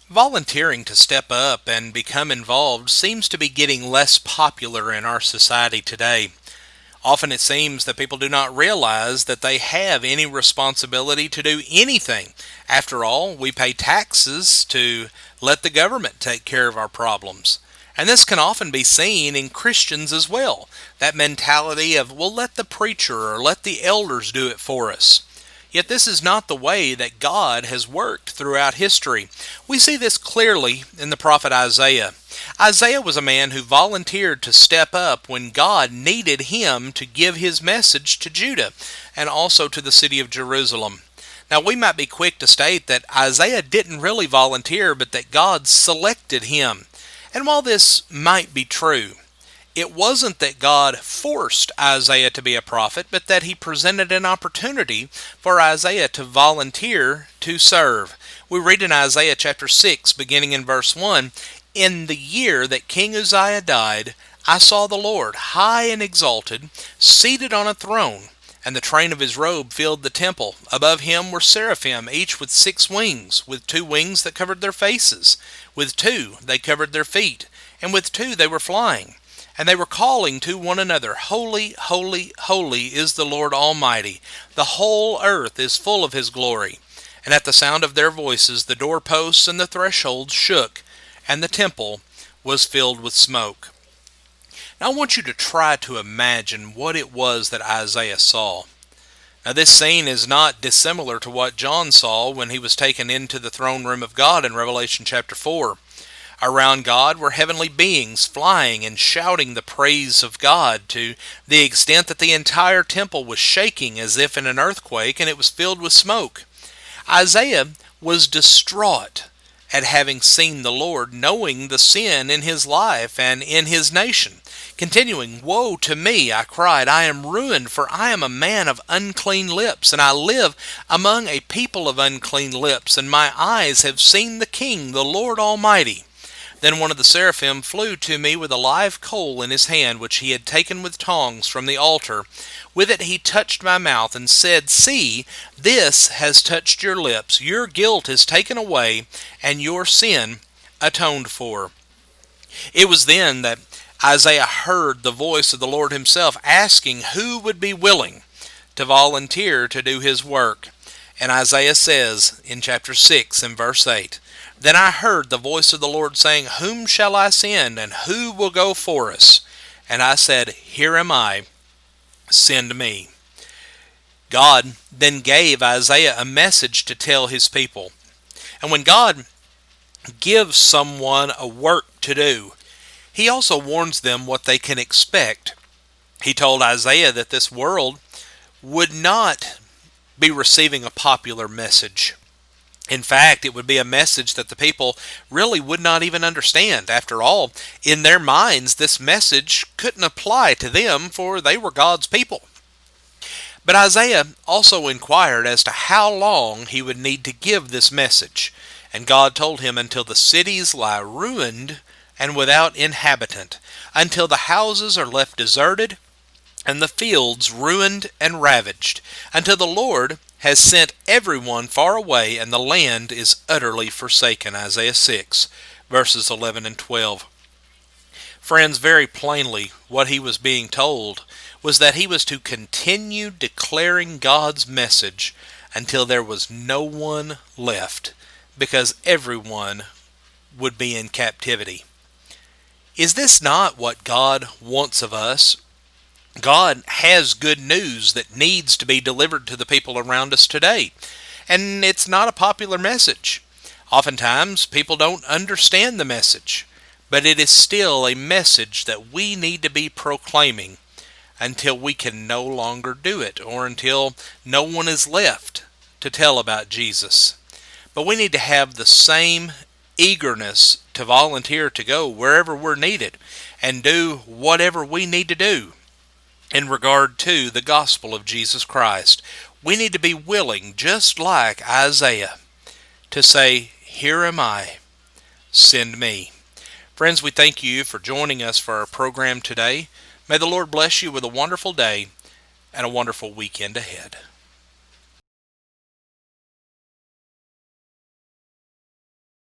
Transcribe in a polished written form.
Volunteering to step up and become involved seems to be getting less popular in our society today. Often it seems that people do not realize that they have any responsibility to do anything. After all, we pay taxes to let the government take care of our problems. And this can often be seen in Christians as well. That mentality of, well, let the preacher or let the elders do it for us. Yet this is not the way that God has worked throughout history. We see this clearly in the prophet Isaiah. Isaiah was a man who volunteered to step up when God needed him to give his message to Judah and also to the city of Jerusalem. Now, we might be quick to state that Isaiah didn't really volunteer, but that God selected him. And while this might be true, it wasn't that God forced Isaiah to be a prophet, but that he presented an opportunity for Isaiah to volunteer to serve. We read in Isaiah chapter 6, beginning in verse 1, "In the year that King Uzziah died, I saw the Lord high and exalted, seated on a throne, and the train of his robe filled the temple. Above him were seraphim, each with 6 wings, with 2 wings that covered their faces. With 2 they covered their feet, and with 2 they were flying. And they were calling to one another, Holy, holy, holy is the Lord Almighty. The whole earth is full of his glory. And at the sound of their voices the doorposts and the thresholds shook, and the temple was filled with smoke." Now I want you to try to imagine what it was that Isaiah saw. Now this scene is not dissimilar to what John saw when he was taken into the throne room of God in Revelation chapter 4. Around God were heavenly beings flying and shouting the praise of God to the extent that the entire temple was shaking as if in an earthquake, and it was filled with smoke. Isaiah was distraught at having seen the Lord, knowing the sin in his life and in his nation. Continuing, "Woe to me," I cried, "I am ruined, for I am a man of unclean lips, and I live among a people of unclean lips, and my eyes have seen the King, the Lord Almighty." Then one of the seraphim flew to me with a live coal in his hand, which he had taken with tongs from the altar. With it he touched my mouth and said, "See, this has touched your lips. Your guilt is taken away, and your sin atoned for." It was then that Isaiah heard the voice of the Lord himself asking who would be willing to volunteer to do his work. And Isaiah says in chapter 6 and verse 8, "Then I heard the voice of the Lord saying, Whom shall I send, and who will go for us? And I said, Here am I, send me." God then gave Isaiah a message to tell his people. And when God gives someone a work to do, he also warns them what they can expect. He told Isaiah that this world would not be receiving a popular message. In fact, it would be a message that the people really would not even understand. After all, in their minds, this message couldn't apply to them, for they were God's people. But Isaiah also inquired as to how long he would need to give this message. And God told him, until the cities lie ruined and without inhabitant, until the houses are left deserted, and the fields ruined and ravaged, until the Lord has sent everyone far away, and the land is utterly forsaken. Isaiah 6, verses 11 and 12. Friends, very plainly, what he was being told was that he was to continue declaring God's message until there was no one left, because everyone would be in captivity. Is this not what God wants of us? God has good news that needs to be delivered to the people around us today. And it's not a popular message. Oftentimes, people don't understand the message. But it is still a message that we need to be proclaiming until we can no longer do it, or until no one is left to tell about Jesus. But we need to have the same eagerness to volunteer to go wherever we're needed and do whatever we need to do in regard to the gospel of Jesus Christ. We need to be willing, just like Isaiah, to say, "Here am I, send me." Friends, we thank you for joining us for our program today. May the Lord bless you with a wonderful day and a wonderful weekend ahead.